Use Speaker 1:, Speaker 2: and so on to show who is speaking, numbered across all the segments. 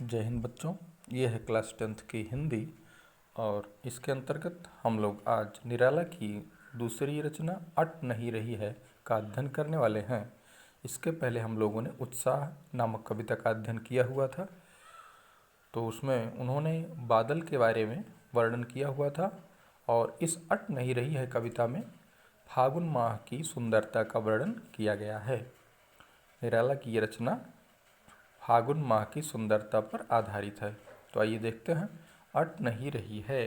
Speaker 1: जय हिंद बच्चों। ये है क्लास 10th की हिंदी और इसके अंतर्गत हम लोग आज निराला की दूसरी रचना अट नहीं रही है का अध्ययन करने वाले हैं। इसके पहले हम लोगों ने उत्साह नामक कविता का अध्ययन किया हुआ था, तो उसमें उन्होंने बादल के बारे में वर्णन किया हुआ था और इस अट नहीं रही है कविता में फागुन माह की सुंदरता का वर्णन किया गया है। निराला की ये रचना फागुन माह की सुंदरता पर आधारित है। तो आइए देखते हैं। अट नहीं रही है।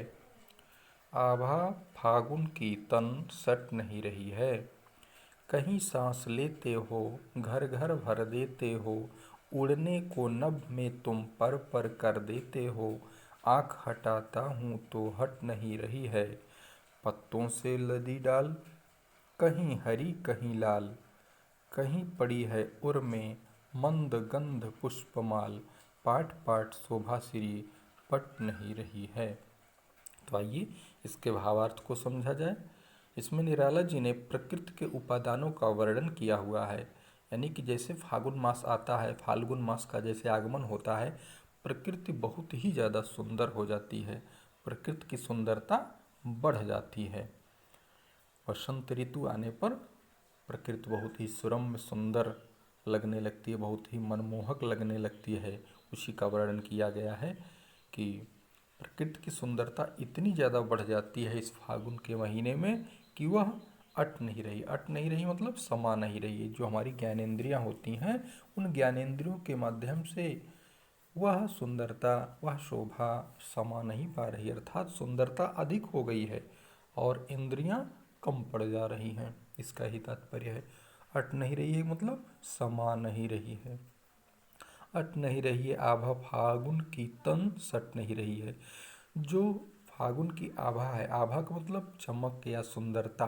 Speaker 1: आभा फागुन की तन सट नहीं रही है। कहीं सांस लेते हो घर घर भर देते हो, उड़ने को नभ में तुम पर पर कर देते हो। आँख हटाता हूँ तो हट नहीं रही है। पत्तों से लदी डाल कहीं हरी कहीं लाल, कहीं पड़ी है उर में मंद गंध पुष्पमाल। पाठ पाठ शोभा श्री पट नहीं रही है। तो आइए इसके भावार्थ को समझा जाए। इसमें निराला जी ने प्रकृति के उपादानों का वर्णन किया हुआ है, यानी कि जैसे फागुन मास आता है, फाल्गुन मास का जैसे आगमन होता है, प्रकृति बहुत ही ज़्यादा सुंदर हो जाती है, प्रकृति की सुंदरता बढ़ जाती है। वसंत ऋतु आने पर प्रकृति बहुत ही सुरम्य सुंदर लगने लगती है, बहुत ही मनमोहक लगने लगती है। उसी का वर्णन किया गया है कि प्रकृति की सुंदरता इतनी ज़्यादा बढ़ जाती है इस फागुन के महीने में कि वह अट नहीं रही। अट नहीं रही मतलब समा नहीं रही है। जो हमारी ज्ञानेंद्रियाँ होती हैं, उन ज्ञानेंद्रियों के माध्यम से वह सुंदरता, वह शोभा समा नहीं पा रही, अर्थात सुंदरता अधिक हो गई है और इंद्रियां कम पड़ जा रही हैं। इसका ही तात्पर्य है। अट नहीं रही है मतलब समा नहीं रही है। अट नहीं रही है आभा फागुन की तन सट नहीं रही है। जो फागुन की आभा है, आभा का मतलब चमक या सुंदरता,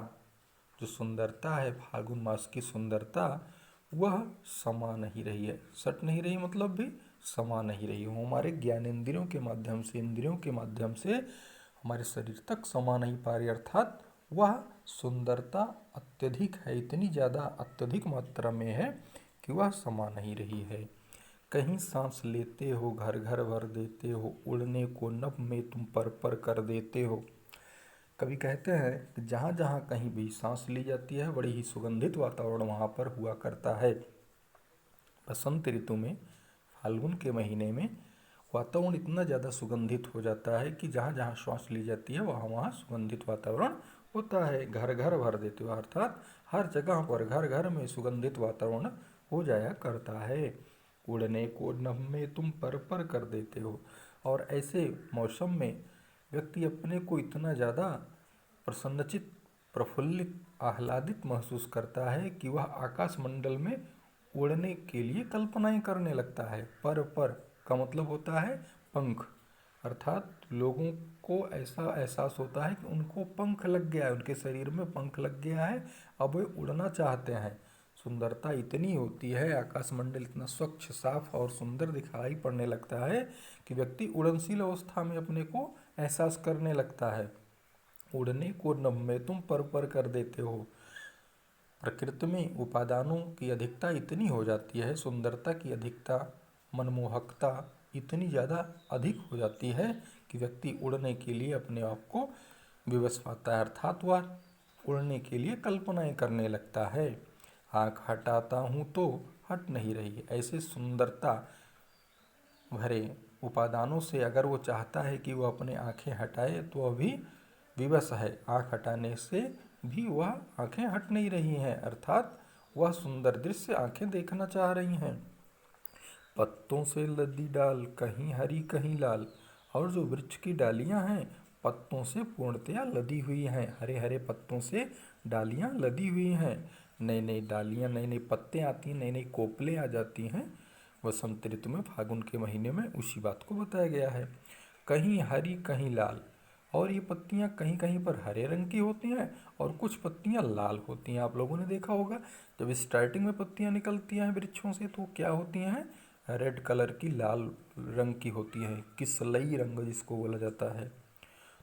Speaker 1: जो सुंदरता है फागुन मास की सुंदरता, वह समा नहीं रही है। सट नहीं रही मतलब भी समा नहीं रही हो। हमारे ज्ञानेंद्रियों के माध्यम से, इंद्रियों के माध्यम से हमारे शरीर तक समा नहीं पा रही, अर्थात वह सुंदरता अत्यधिक है, इतनी ज़्यादा अत्यधिक मात्रा में है कि वह समा नहीं रही है। कहीं सांस लेते हो घर घर भर देते हो, उड़ने को नभ में तुम पर पर कर देते हो। कवि कहते हैं कि जहाँ जहाँ कहीं भी सांस ली जाती है, बड़ी ही सुगंधित वातावरण वहाँ पर हुआ करता है। बसंत ऋतु में, फाल्गुन के महीने में वातावरण इतना ज़्यादा सुगंधित हो जाता है कि जहाँ जहाँ श्वास ली जाती है वहाँ वहाँ सुगंधित वातावरण होता है। घर घर भर देते हो, अर्थात हर जगह पर घर घर में सुगंधित वातावरण हो जाया करता है। उड़ने को नभ में तुम पर पर कर देते हो। और ऐसे मौसम में व्यक्ति अपने को इतना ज़्यादा प्रसन्नचित, प्रफुल्लित, आह्लादित महसूस करता है कि वह आकाश मंडल में उड़ने के लिए कल्पनाएं करने लगता है। पर का मतलब होता है पंख, अर्थात लोगों को ऐसा एहसास होता है कि उनको पंख लग गया है, उनके शरीर में पंख लग गया है, अब वे उड़ना चाहते हैं। सुंदरता इतनी होती है, आकाशमंडल इतना स्वच्छ, साफ और सुंदर दिखाई पड़ने लगता है कि व्यक्ति उड़नशील अवस्था में अपने को एहसास करने लगता है। उड़ने को नभ में तुम पर कर देते हो। प्रकृति में उपादानों की अधिकता इतनी हो जाती है, सुंदरता की अधिकता, मनमोहकता इतनी ज़्यादा अधिक हो जाती है कि व्यक्ति उड़ने के लिए अपने आप को विवश पाता है, अर्थात वह उड़ने के लिए कल्पनाएं करने लगता है। आँख हटाता हूँ तो हट नहीं रही। ऐसे सुंदरता भरे उपादानों से अगर वो चाहता है कि वो अपने आँखें हटाए तो वह भी विवश है। आँख हटाने से भी वह आँखें हट नहीं रही हैं, अर्थात वह सुंदर दृश्य आँखें देखना चाह रही हैं। पत्तों से लदी डाल कहीं हरी कहीं लाल, और जो वृक्ष की डालियां हैं पत्तों से पूर्णतया लदी हुई हैं, हरे हरे पत्तों से डालियां लदी हुई हैं। नई नई डालियां, नए नए पत्ते आती हैं, नई नई कोपलें आ जाती हैं वसंत ऋतु में, फागुन के महीने में। उसी बात को बताया गया है। कहीं हरी कहीं लाल, और ये पत्तियां कहीं कहीं पर हरे रंग की होती हैं और कुछ पत्तियां लाल होती हैं। आप लोगों ने देखा होगा जब स्टार्टिंग में पत्तियां निकलती हैं वृक्षों से तो क्या होती हैं, रेड कलर की, लाल रंग की होती है, किसलई रंग जिसको बोला जाता है।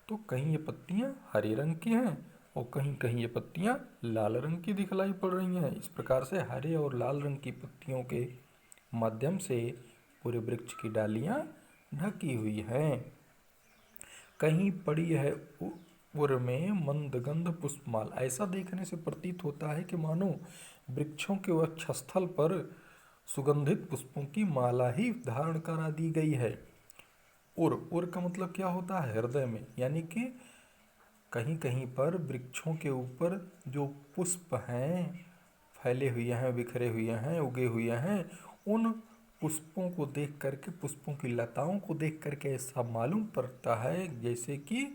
Speaker 1: तो कहीं ये पत्तियां हरे रंग की हैं और कहीं कहीं ये पत्तियां लाल रंग की दिखलाई पड़ रही हैं। इस प्रकार से हरे और लाल रंग की पत्तियों के माध्यम से पूरे वृक्ष की डालियां ढकी हुई हैं। कहीं पड़ी है उर में मंदगंध पुष्पमाल। ऐसा देखने से प्रतीत होता है कि मानो वृक्षों के वक्षस्थल पर सुगंधित पुष्पों की माला ही धारण करा दी गई है। उर का मतलब क्या होता है? हृदय में। यानी कि कहीं कहीं पर वृक्षों के ऊपर जो पुष्प हैं, फैले हुए हैं, बिखरे हुए हैं, उगे हुए हैं, उन पुष्पों को देख करके, पुष्पों की लताओं को देख करके ऐसा मालूम पड़ता है जैसे कि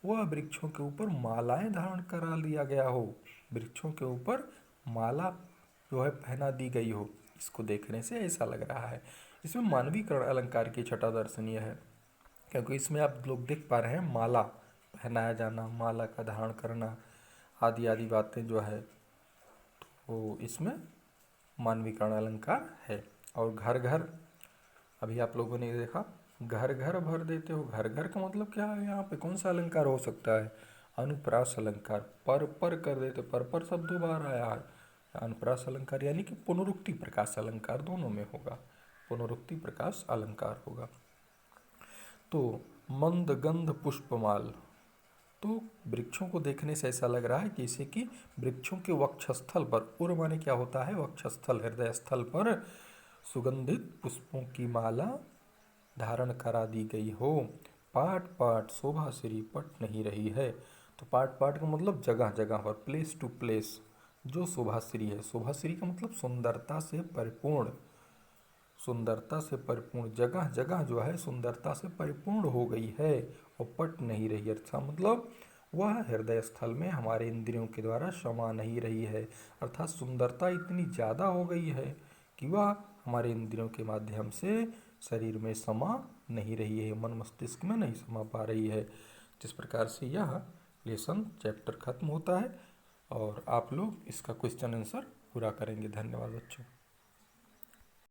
Speaker 1: वह वृक्षों के ऊपर मालाएं धारण करा लिया गया हो, वृक्षों के ऊपर माला जो है पहना दी गई हो। इसको देखने से ऐसा लग रहा है। इसमें मानवीकरण अलंकार की छटा दर्शनीय है, क्योंकि इसमें आप लोग देख पा रहे हैं माला पहनाया जाना, माला का धारण करना आदि आदि बातें जो है, तो इसमें मानवीकरण अलंकार है। और घर घर, अभी आप लोगों ने देखा घर घर भर देते हो। घर घर का मतलब क्या है? यहाँ पे कौन सा अलंकार हो सकता है? अनुप्रास अलंकार। पर कर देते, पर शब्द 2 बार आया है। अनुप्रास अलंकार यानी कि पुनरुक्ति प्रकाश अलंकार, दोनों में होगा, पुनरुक्ति प्रकाश अलंकार होगा। तो मंद गंध पुष्पमाल, तो वृक्षों को देखने से ऐसा लग रहा है जैसे कि वृक्षों के वक्षस्थल पर, उर माने क्या होता है? वक्षस्थल, हृदय स्थल पर सुगंधित पुष्पों की माला धारण करा दी गई हो। पाट पाट शोभा श्री पट नहीं रही है। तो पाट पाट का मतलब जगह जगह पर, प्लेस टू प्लेस जो शोभाश्री है। शोभाश्री का मतलब सुंदरता से परिपूर्ण, सुंदरता से परिपूर्ण, जगह जगह जो है सुंदरता से परिपूर्ण हो गई है और पट नहीं रही। अर्थात मतलब वह हृदय स्थल में हमारे इंद्रियों के द्वारा समा नहीं रही है। अर्थात सुंदरता इतनी ज़्यादा हो गई है कि वह हमारे इंद्रियों के माध्यम से शरीर में समा नहीं रही है, मन मस्तिष्क में नहीं समा पा रही है। जिस प्रकार से यह लेसन चैप्टर खत्म होता है और आप लोग इसका क्वेश्चन आंसर पूरा करेंगे। धन्यवाद बच्चों।